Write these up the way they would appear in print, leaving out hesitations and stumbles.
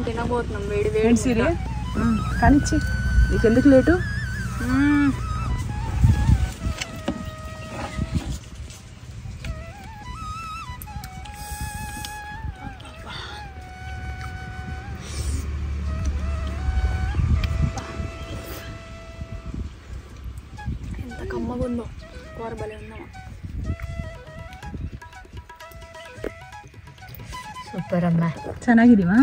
తినబోతున్నాం వేడి వేడి సిరి కానిచ్చి నీకు ఎందుకు లేటు ఎంత కమ్మగా ఉందో కూర భలే ఉందమ్మా ಸೂಪರ್ ಅಮ್ಮ ಚೆನ್ನಾಗಿದೀವಾ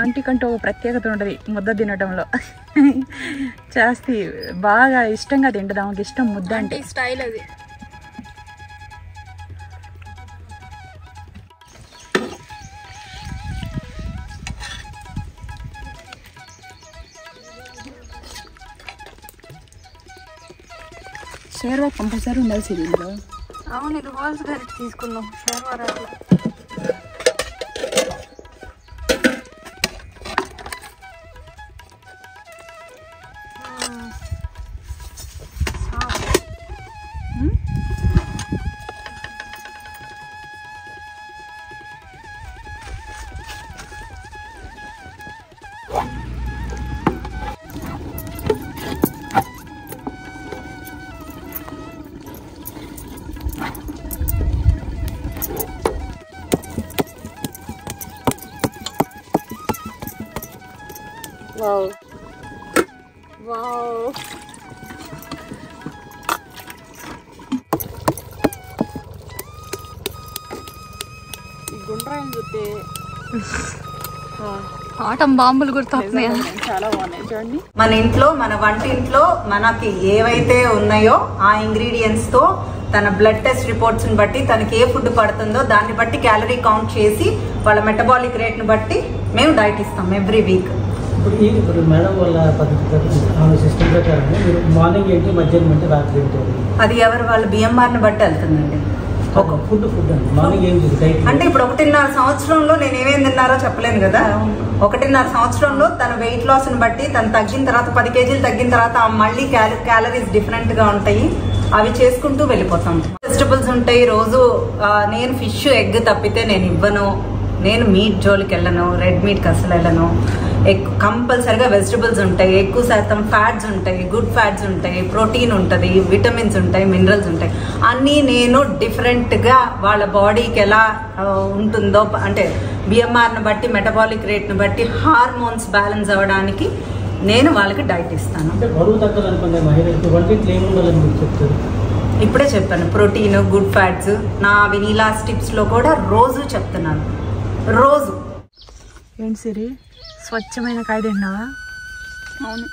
ఆంటీ కంటూ ఒక ప్రత్యేకత ఉంటుంది ముద్ద తినడంలో జాస్తి బాగా ఇష్టంగా తింటుంది ఆమెకి ఇష్టం ముద్ద అంటే స్టైల్ అది షేర్వా కంపల్సరీ ఉండాల్సింది ఇందులో అవును ఇది హోల్స్ గరిట తీసుకున్నాం షేర్వా రాట్లా Wow. Wow. ఈ గుండ్రాయిని చూస్తే ఆటం బాంబులు గుర్తొస్తున్నాయి చాలా బాగున్నాయి చూడండి మన ఇంట్లో మన వంటింట్లో మనకి ఏవైతే ఉన్నాయో ఆ ఇంగ్రీడియంట్స్ తో తన బ్లడ్ టెస్ట్ రిపోర్ట్స్ ని బట్టి తనకి ఏ ఫుడ్ పడుతుందో దాన్ని బట్టి క్యాలరీ కౌంట్ చేసి వాళ్ళ మెటబాలిక్ రేట్ ని బట్టి మేము డైట్ ఇస్తాం ఎవ్రీ వీక్ ఇప్పుడు మేడం వాళ్ళ పద్ధతి సిస్టమ్ ప్రకారం మీరు మార్నింగ్ ఏంటి మధ్యాహ్నం అంటే రాత్రి ఏంటి అది ఎవరు వాళ్ళ బిఎంఆర్ని బట్టి వెళ్తుందండి ఒక ఫుడ్ అండి మార్నింగ్ ఏం డైట్ అంటే ఇప్పుడు 1.5 సంవత్సరంలో నేను ఏమేమి తిన్నారో చెప్పలేను కదా 1.5 సంవత్సరంలో తన వెయిట్ లాస్ ని బట్టి తను తగ్గిన తర్వాత 10 కేజీలు తగ్గిన తర్వాత మళ్ళీ క్యాలరీస్ డిఫరెంట్ గా ఉంటాయి అవి చేసుకుంటూ వెళ్ళిపోతాం వెజిటబుల్స్ ఉంటాయి రోజు నేను ఫిష్ ఎగ్ తప్పితే నేను ఇవ్వను నేను మీట్ జోలికి వెళ్ళను రెడ్ మీట్కి అసలు వెళ్ళను కంపల్సరిగా వెజిటబుల్స్ ఉంటాయి ఎక్కువ శాతం ఫ్యాట్స్ ఉంటాయి గుడ్ ఫ్యాట్స్ ఉంటాయి ప్రోటీన్ ఉంటుంది విటమిన్స్ ఉంటాయి మినరల్స్ ఉంటాయి అన్నీ నేను డిఫరెంట్గా వాళ్ళ బాడీకి ఎలా ఉంటుందో అంటే బిఎంఆర్ని బట్టి మెటబాలిక్ రేట్ని బట్టి హార్మోన్స్ బ్యాలెన్స్ అవ్వడానికి నేను వాళ్ళకి డైట్ ఇస్తాను ఇప్పుడే చెప్పాను ప్రోటీన్ గుడ్ ఫ్యాట్స్ నా వెనీలా టిప్స్లో కూడా రోజు చెప్తున్నాను రోజు ఏంటి సిరి స్వచ్ఛమైన కాయ తిన్నావా అవును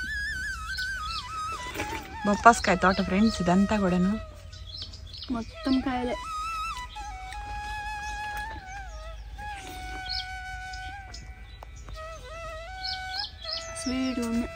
బొప్పాస్కాయ తోట ఫ్రెండ్స్ ఇదంతా కూడాను మొత్తం కాయలే స్వీట్ ఉంది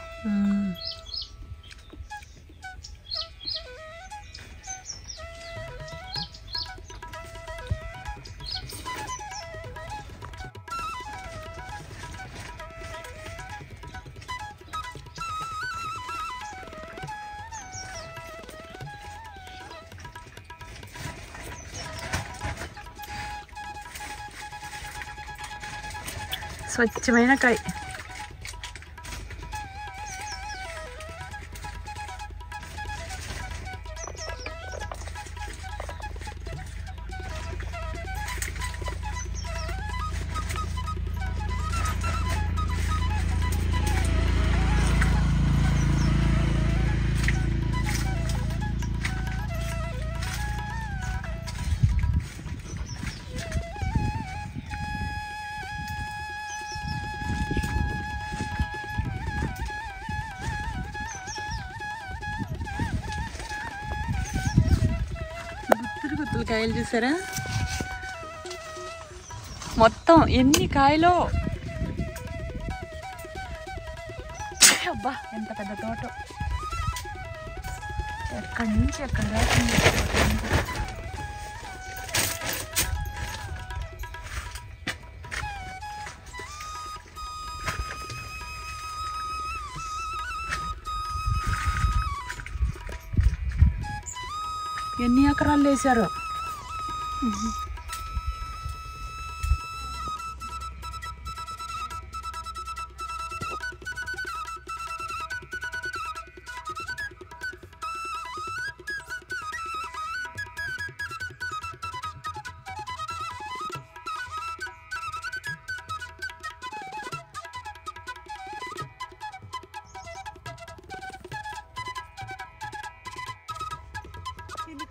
స్వచ్ఛమైన కాయ కాయలు చూసారా మొత్తం ఎన్ని కాయలో అబ్బా ఎంత పెద్ద తోట ఎక్కడి నుంచి ఎక్కడ దాకా ఎన్ని ఎకరాలు వేశారో ఇన్ని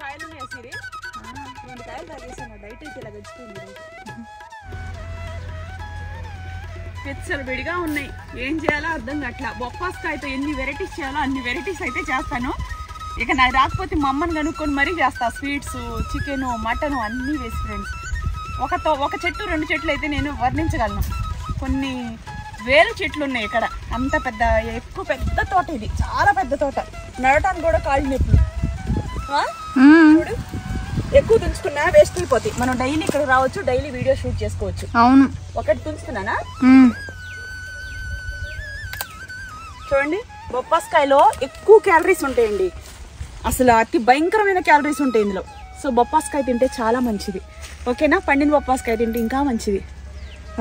కాయలు ఉన్నాయి సిరి 2 కాయలు తాగేసాను డైట్ అయితే ఇలా గడిచిపోయింది పెచ్చలు విడిగా ఉన్నాయి ఏం చేయాలో అర్థం కావట్లా బొప్పాస్కాయతో ఎన్ని వెరైటీస్ చేయాలో అన్ని వెరైటీస్ అయితే చేస్తాను ఇక నాకు రాకపోతే మా అమ్మని కనుక్కొని మరీ చేస్తా స్వీట్స్ చికెను మటను అన్నీ వేసి ఫ్రెండ్స్ ఒక చెట్టు 2 చెట్లు అయితే నేను వర్ణించగలను కొన్ని వేల చెట్లు ఉన్నాయి ఇక్కడ అంత పెద్ద తోట ఇది చాలా పెద్ద తోట నడటానికి కూడా కాళ్ళు నొప్పులు చూడు ఎక్కువ తుంచుకున్నా వేస్ట్ అయిపోతాయి మనం డైలీ ఇక్కడ రావచ్చు డైలీ వీడియో షూట్ చేసుకోవచ్చు అవును ఒకటి తుంచుకున్నానా చూడండి బొప్పాస్కాయలో ఎక్కువ క్యాలరీస్ ఉంటాయండి అసలు అతి భయంకరమైన క్యాలరీస్ ఉంటాయి ఇందులో సో బొప్పాస్కాయ తింటే చాలా మంచిది ఓకేనా పండిన బొప్పాస్కాయ తింటే ఇంకా మంచిది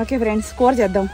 ఓకే ఫ్రెండ్స్ కూర చేద్దాం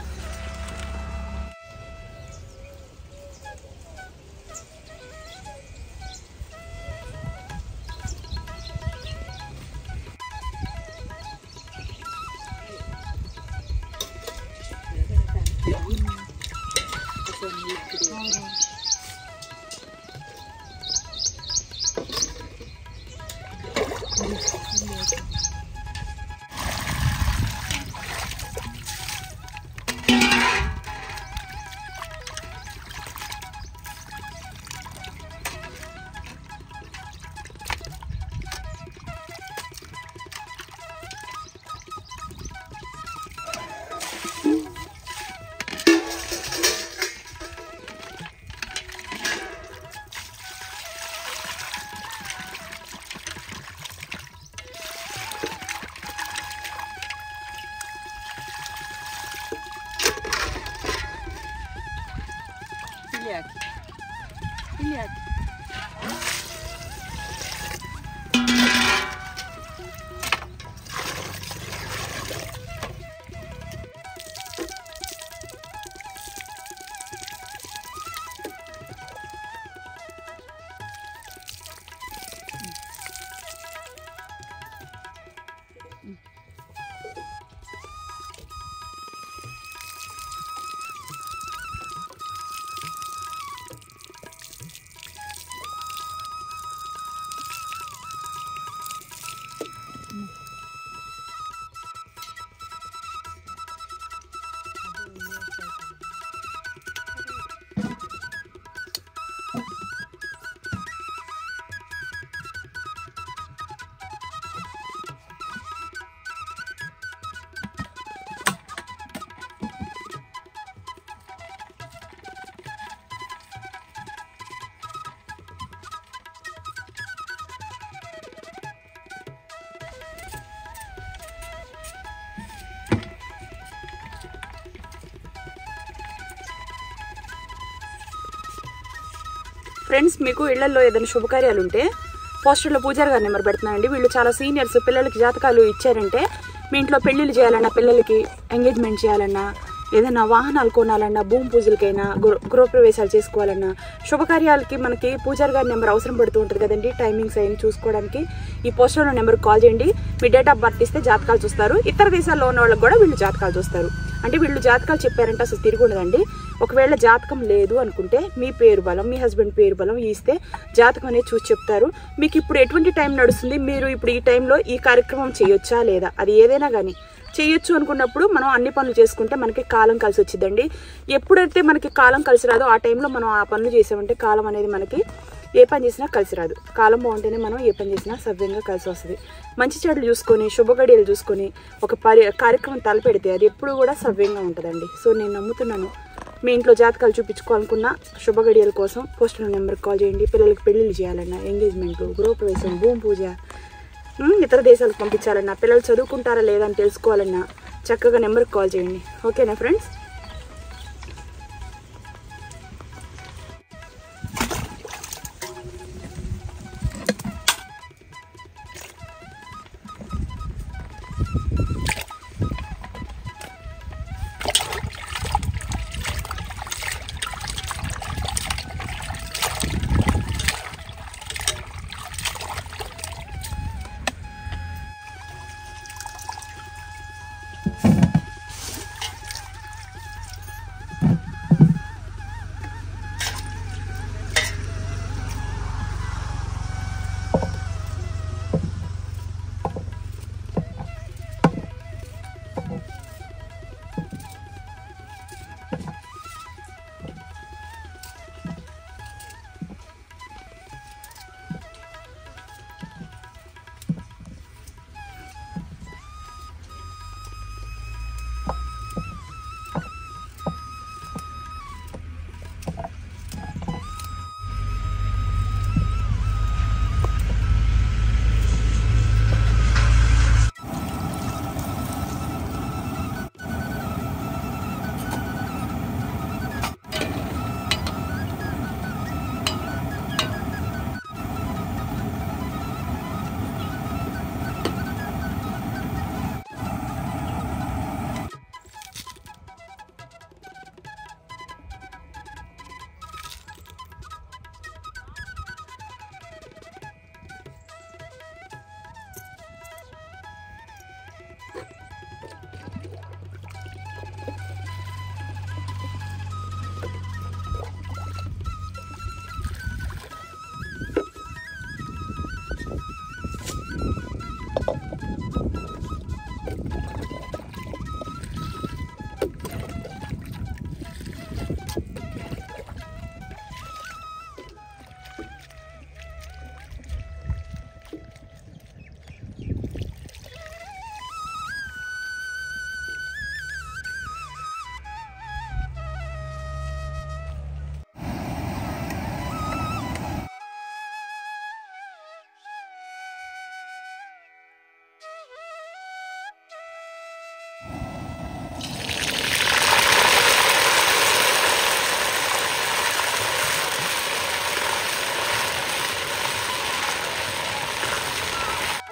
ఫ్రెండ్స్ మీకు ఇళ్లలో ఏదైనా శుభకార్యాలు ఉంటే పోస్టర్లో పూజారి గారి నెంబర్ పెడుతున్నానండి వీళ్ళు చాలా సీనియర్స్ పిల్లలకి జాతకాలు ఇచ్చారంటే మీ ఇంట్లో పెళ్ళిళ్ళు చేయాలన్నా పిల్లలకి ఎంగేజ్మెంట్ చేయాలన్నా ఏదైనా వాహనాలు కొనాలన్నా భూమి పూజలకైనా గృహప్రవేశాలు చేసుకోవాలన్నా శుభకార్యాలకి మనకి పూజారి గారి నెంబర్ అవసరం పడుతూ ఉంటుంది కదండి టైమింగ్స్ అయినా చూసుకోవడానికి ఈ పోస్టర్లో నెంబర్కి కాల్ చేయండి మీ డేట్ ఆఫ్ బర్త్ ఇస్తే జాతకాలు చూస్తారు ఇతర దేశాల్లో ఉన్న వాళ్ళకి కూడా వీళ్ళు జాతకాలు చూస్తారు అంటే వీళ్ళు జాతకాలు చెప్పారంటే అసలు తిరిగి ఉండదండి ఒకవేళ జాతకం లేదు అనుకుంటే మీ పేరు బలం మీ హస్బెండ్ పేరు బలం ఇస్తే జాతకం అనేది చూసి చెప్తారు మీకు ఇప్పుడు ఎటువంటి టైం నడుస్తుంది మీరు ఇప్పుడు ఈ టైంలో ఈ కార్యక్రమం చేయొచ్చా లేదా అది ఏదైనా కానీ చేయొచ్చు అనుకున్నప్పుడు మనం అన్ని పనులు చేసుకుంటే మనకి కాలం కలిసి వచ్చిందండి ఎప్పుడైతే మనకి కాలం కలిసి రాదో ఆ టైంలో మనం ఆ పనులు చేసామంటే కాలం అనేది మనకి ఏ పని చేసినా కలిసి రాదు కాలం బాగుంటేనే మనం ఏ పని చేసినా సవ్యంగా కలిసి వస్తుంది మంచి చెడులు చూసుకొని శుభగడియలు చూసుకొని ఒక కార్యక్రమం తలపెడితే అది ఎప్పుడు కూడా సవ్యంగా ఉంటుందండి సో నేను నమ్ముతున్నాను మీ ఇంట్లో జాతకాలు చూపించుకోవాలనుకున్న శుభగడియల కోసం పోస్టర్ నెంబర్కి కాల్ చేయండి పిల్లలకి పెళ్ళిళ్ళు చేయాలన్నా ఎంగేజ్మెంట్ గృహప్రవేశం భూమి పూజ ఇతర దేశాలకు పంపించాలన్నా పిల్లలు చదువుకుంటారా లేదా అని తెలుసుకోవాలన్నా చక్కగా నెంబర్కి కాల్ చేయండి ఓకేనా ఫ్రెండ్స్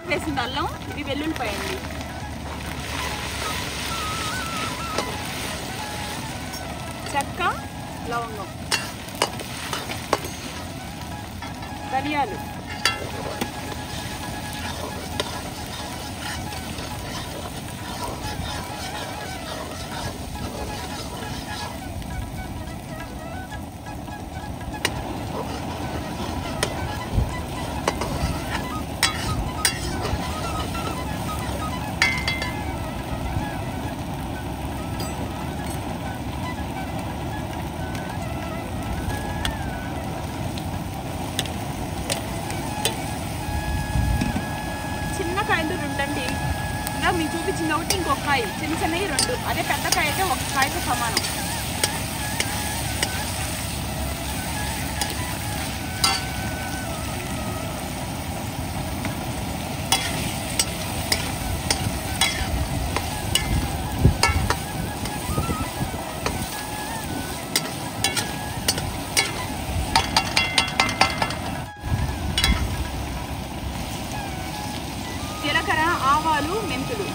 వేసిన అల్లం, ఇవి వెల్లుల్లిపాయ అండి. చెక్క, లవంగం, ధనియాలు, కాయలు రెండండి. ఇంకా మీకు చూపించింది ఒకటి, ఇంకొక కాయ, చిన్న చిన్నవి రెండు. అదే పెద్ద కాయ అయితే ఒక కాయతో సమానం. జీలకర్ర, ఆవాలు, మెంతులు,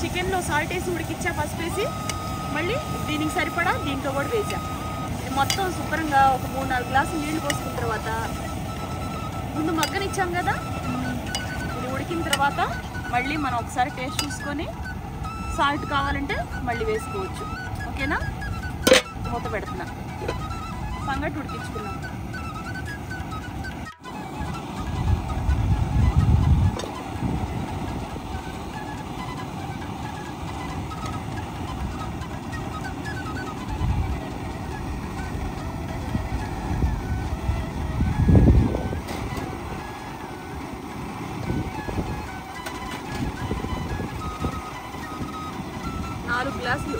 చికెన్లో సాల్ట్ వేసి ఉడికిచ్చా, పసుపు వేసి మళ్ళీ దీనికి సరిపడా దీంట్లో కూడా వేసా. ఇది మొత్తం శుభ్రంగా ఒక 3-4 గ్లాసులు నీళ్లు పోసుకున్న తర్వాత ముందు మగ్గనిచ్చాం కదా, ఇది ఉడికిన తర్వాత మళ్ళీ మనం ఒకసారి టేస్ట్ చూసుకొని సాల్ట్ కావాలంటే మళ్ళీ వేసుకోవచ్చు. ఓకేనా? మూత పెడుతున్నా, సంగటి ఉడికించుకున్నాం. గ్లాసులు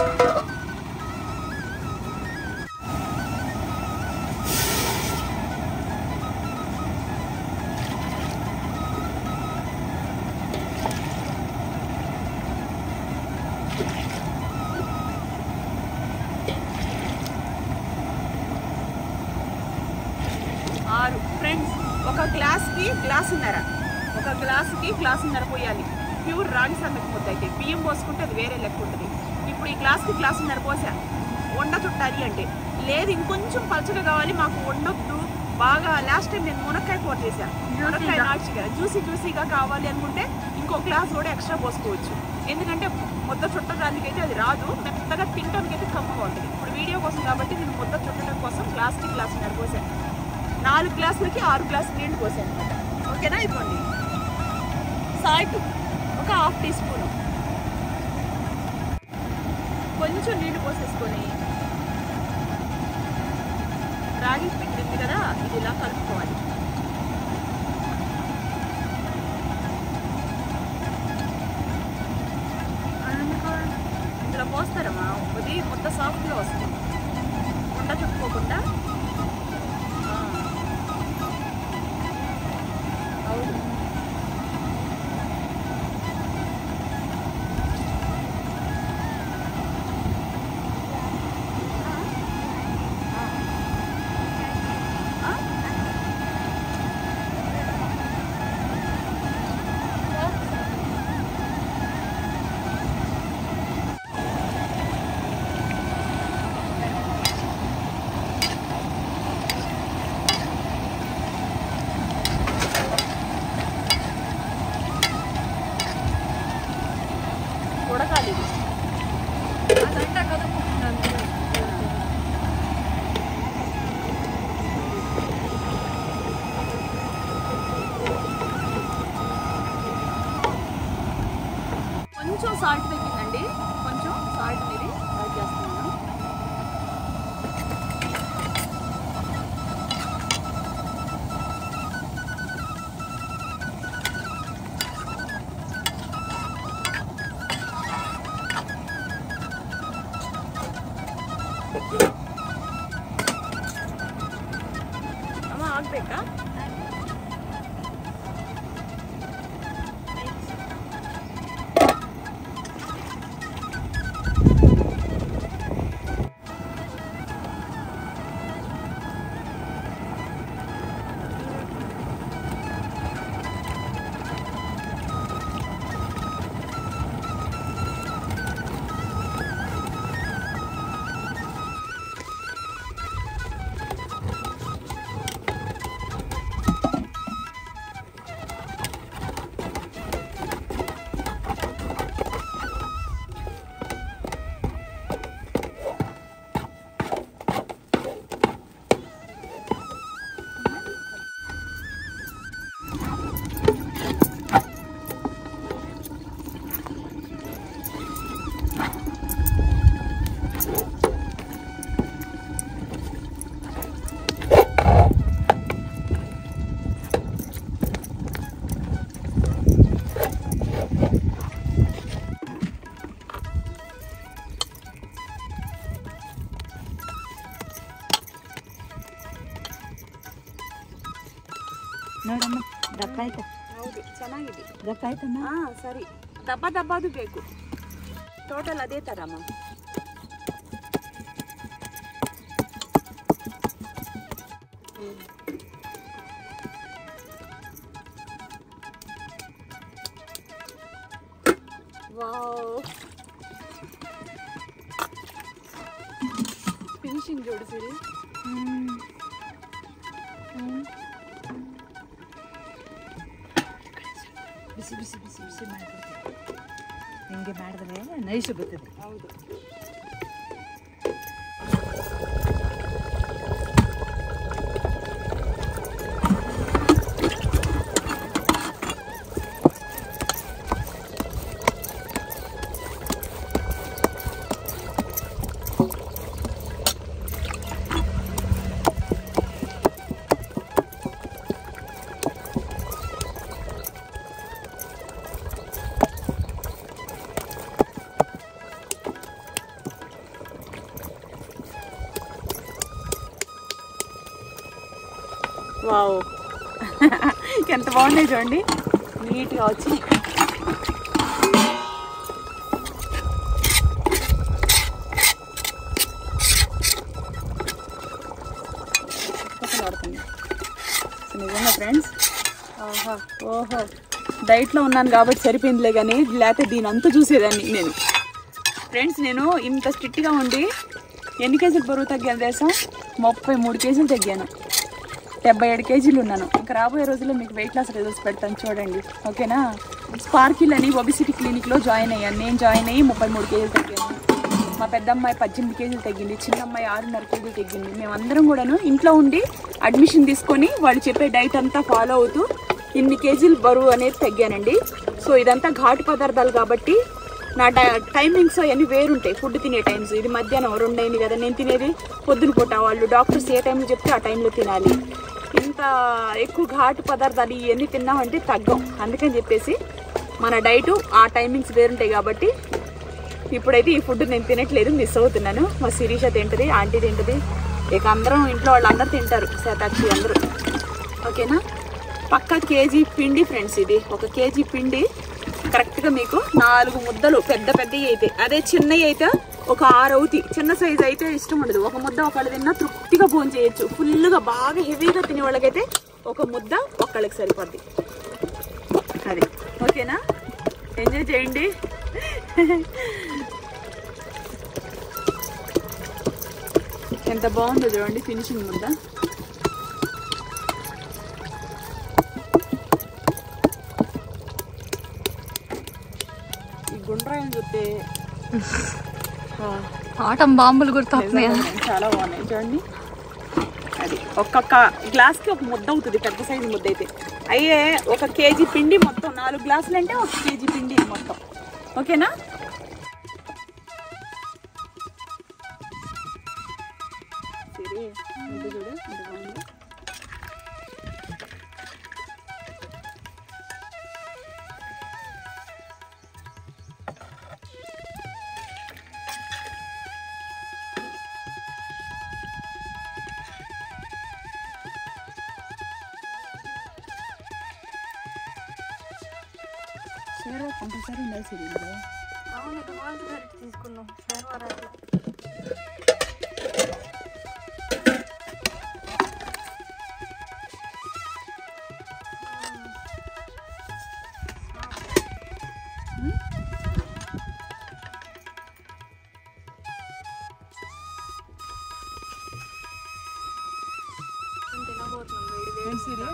ఫ్రెండ్స్, ఒక గ్లాస్కి గ్లాసున్నర పోయాలి. ప్యూర్ రాగి సంగటి ముద్ద అయితే. బియ్యం పోసుకుంటే అది వేరే లెక్క ఉంటుంది. ఇప్పుడు ఈ గ్లాస్కి గ్లాసున్నర పోసా. వండ చుట్టాలి అంటే లేదు, ఇంకొంచెం పలుచగా కావాలి మాకు, వండొద్దు బాగా. లాస్ట్ టైం నేను మునక్కాయ కూర చేశాను, మునక్కాయ నాచి కదా, జ్యూసీగా కావాలి అనుకుంటే ఇంకో గ్లాస్ కూడా ఎక్స్ట్రా పోసుకోవచ్చు. ఎందుకంటే ముద్ద చుట్టడానికైతే అది రాదు, మెత్తగా తినడానికైతే కమ్మగా ఉంటుంది. ఇప్పుడు వీడియో కోసం కాబట్టి నేను ముద్ద చుట్టడం కోసం గ్లాస్కి గ్లాసున్నర పోసాను. 4 గ్లాసులకి 6 గ్లాసులు నీళ్ళు పోసాను అనమాట. ఓకేనా? ఇదిగోండి సాల్ట్ ఒక 1/2 టీ స్పూను, కొంచెం నీళ్ళు పోసేసుకొని రాగి పిండి ఉంది కదా, ఇది ఇలా కలుపుకోవాలి. ఇందులో పోస్తారమ్మా, అది మొత్తం సాఫ్ట్గా వస్తుంది, ఉండ చుట్టుకోకుండా. అవును, ఉడకాలి ఇది. అదంతా కదుపుకుంటాను. కొంచెం సాల్ట్ తగ్గిందండి, కొంచెం సాల్ట్ అనేది యాడ్ చేస్తున్నాను. అమ్మ ಆಗ್ಬೇಕಾ? ನೋಡಮ್ಮ ದಪ್ಪ ಆಯ್ತಾ? ಹೌದು, ಚೆನ್ನಾಗಿದೆ. ದಪ್ಪ ಆಯ್ತಮ್ಮ? ಸರಿ. ದಬ್ಬದು ಬೇಕು, ಟೋಟಲ್ ಅದೇ ಥರ ಅಮ್ಮ. వావ్ ఫినిషింగ్ చూడు సిరి. ಬಿಸಿ ಬಿಸಿ ಬಿಸಿ ಬಿಸಿ ಮಾಡ್ಕೊಡ್ತೀನಿ. ಹಿಂಗೆ ಮಾಡಿದ್ರೆ ನೈಸ್ ಬರ್ತದೆ. ಹೌದು. వావ్ ఎంత బాగున్నాయి చూడండి, నీట్గా వచ్చి. నిజంగా ఫ్రెండ్స్, ఓహో డైట్లో ఉన్నాను కాబట్టి సరిపోయిందిలే, కానీ లేకపోతే దీని అంతా చూసేదాన్ని నేను. ఫ్రెండ్స్, నేను ఇంత స్ట్రిక్ట్గా ఉండి ఎన్ని కేజీలు బరువు తగ్గాను తెలుసా? 33 కేజీలు తగ్గాను. 77 కేజీలు ఉన్నాను. ఇంకా రాబోయే రోజుల్లో మీకు వెయిట్ లాస్ రిజల్ట్స్ పెడతాను చూడండి, ఓకేనా? స్పార్కిల్ అని ఒబిసిటీ క్లినిక్లో జాయిన్ అయ్యాను. నేను జాయిన్ అయ్యి 33 కేజీలు తగ్గాను. మా పెద్ద అమ్మాయి 18 కేజీలు తగ్గింది, చిన్న అమ్మాయి 6.5 కేజీలు తగ్గింది. మేమందరం కూడాను ఇంట్లో ఉండి అడ్మిషన్ తీసుకొని వాళ్ళు చెప్పే డైట్ అంతా ఫాలో అవుతూ ఇన్ని కేజీలు బరువు అనేది తగ్గానండి. సో ఇదంతా ఘాటు పదార్థాలు కాబట్టి నా టైమింగ్స్ అవన్నీ వేరుంటాయి. ఫుడ్ తినే టైమ్స్ ఇది మధ్యాహ్నం 2 అయింది కదా, నేను తినేది పొద్దున పూట. వాళ్ళు డాక్టర్స్ ఏ టైంలో చెప్తే ఆ టైంలో తినాలి. ఇంత ఎక్కువ ఘాటు పదార్థాలు ఇవన్నీ తిన్నామంటే తగ్గం. అందుకని చెప్పేసి మన డైటు ఆ టైమింగ్స్ వేరుంటాయి కాబట్టి ఇప్పుడైతే ఈ ఫుడ్ నేను తినట్లేదు, మిస్ అవుతున్నాను. మా శిరీష తింటుంది, ఆంటీ తింటుంది, ఇక అందరం ఇంట్లో వాళ్ళందరూ తింటారు, శతాక్షి అందరూ, ఓకేనా? పక్క కేజీ పిండి ఫ్రెండ్స్, ఇది 1 కేజీ పిండి కరెక్ట్గా మీకు 4 ముద్దలు పెద్ద పెద్దవి అయితే. అదే చిన్నవి అయితే ఒక 6 అవుతాయి. చిన్న సైజు అయితే ఇష్టం ఉండదు. 1 ముద్ద ఒకళ్ళు తిన్నా తృప్తిగా భోజనం చేయొచ్చు. ఫుల్గా బాగా హెవీగా తినే వాళ్ళకైతే 1 ముద్ద ఒక్కళ్ళకి సరిపోద్ది. అది ఓకేనా? ఎంజాయ్ చేయండి. ఎంత బాగుందో చూడండి ఫినిషింగ్ ముద్ద. ఈ గుండ్రాయని చూస్తే ఆటం బాంబులు గుర్తొస్తున్నాయి. చాలా బాగున్నాయి చూడండి. అది ఒక్కొక్క గ్లాస్కి 1 ముద్ద అవుతుంది, పెద్ద సైజు ముద్ద అయితే. అయ్యే 1 కేజీ పిండి మొత్తం 4 గ్లాసులు అంటే 1 కేజీ పిండి మొత్తం, ఓకేనా? సరే ముద్ద చూడు ఎంత బాగుంది. షేర్వా కంపల్సరీ ఉండాలి సిరీలో. అవును, తీసుకున్నాం షేర్వారాలు. తినబోతున్నాం వేడి వేడి సిరీ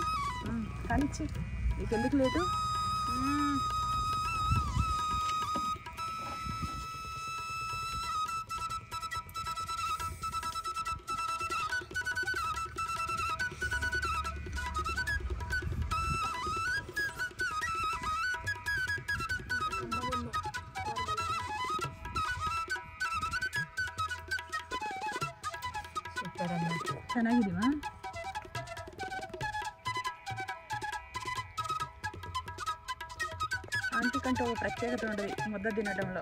కానిచ్చి, నీకు ఎందుకు లేదు? ಚೆನ್ನಾಗಿದೀವಾ? ఆంటీ కంటే ఒక ప్రత్యేకత ఉంటుంది ముద్ద తినడంలో.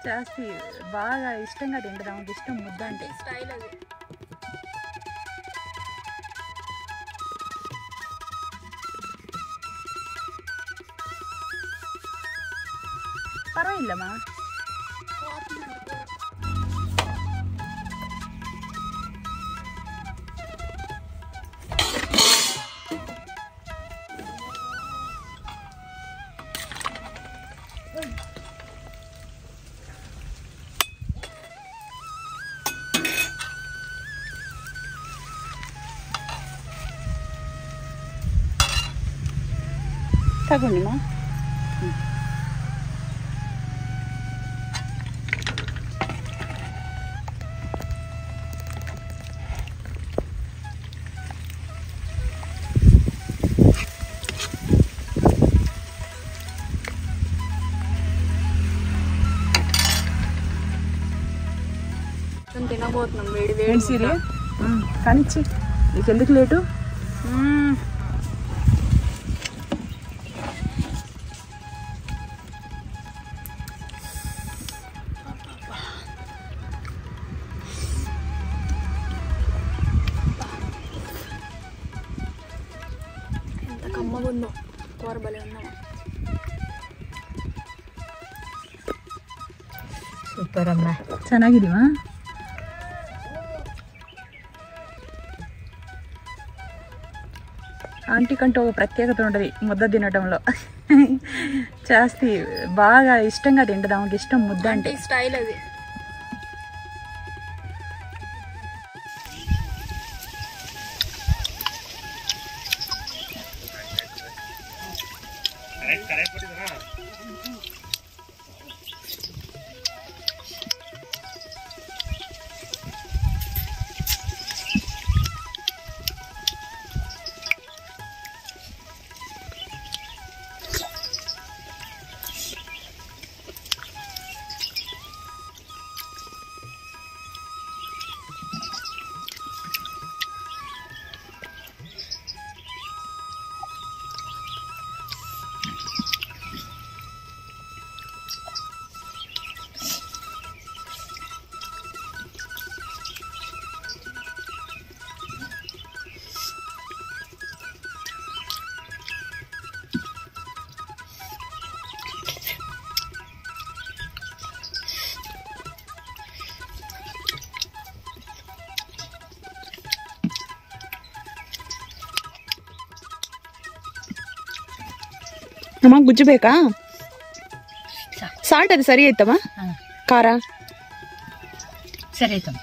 జాస్తి బాగా ఇష్టంగా తింటుంది, ఆమెకి ఇష్టం ముద్ద అంటే. స్టైల్ అది. పర్వాలేదమ్మా. తగ్గండి మా. తినబోతున్నాం వేడి వేడి సిరి కానిచ్చి నీకు ఎందుకు లేటు? ఎంత కమ్మగా ఉందో కూర భలే ఉన్నామా. సూపర్ అమ్మా. ಚೆನ್ನಾಗಿದೀವಾ? ఆంటీ కంటూ ఒక ప్రత్యేకత ఉంటుంది ముద్ద తినడంలో. జాస్తి బాగా ఇష్టంగా తింటుంది, ఆమెకి ఇష్టం ముద్ద అంటే. స్టైల్ అది. ಅಮ್ಮ ಗುಜ್ಜು ಬೇಕಾ? ಸಾಲ್ಟ್ ಅದು ಸರಿ ಆಯ್ತಮ್ಮ? ಖಾರ ಸರಿ ಆಯ್ತಮ್ಮ.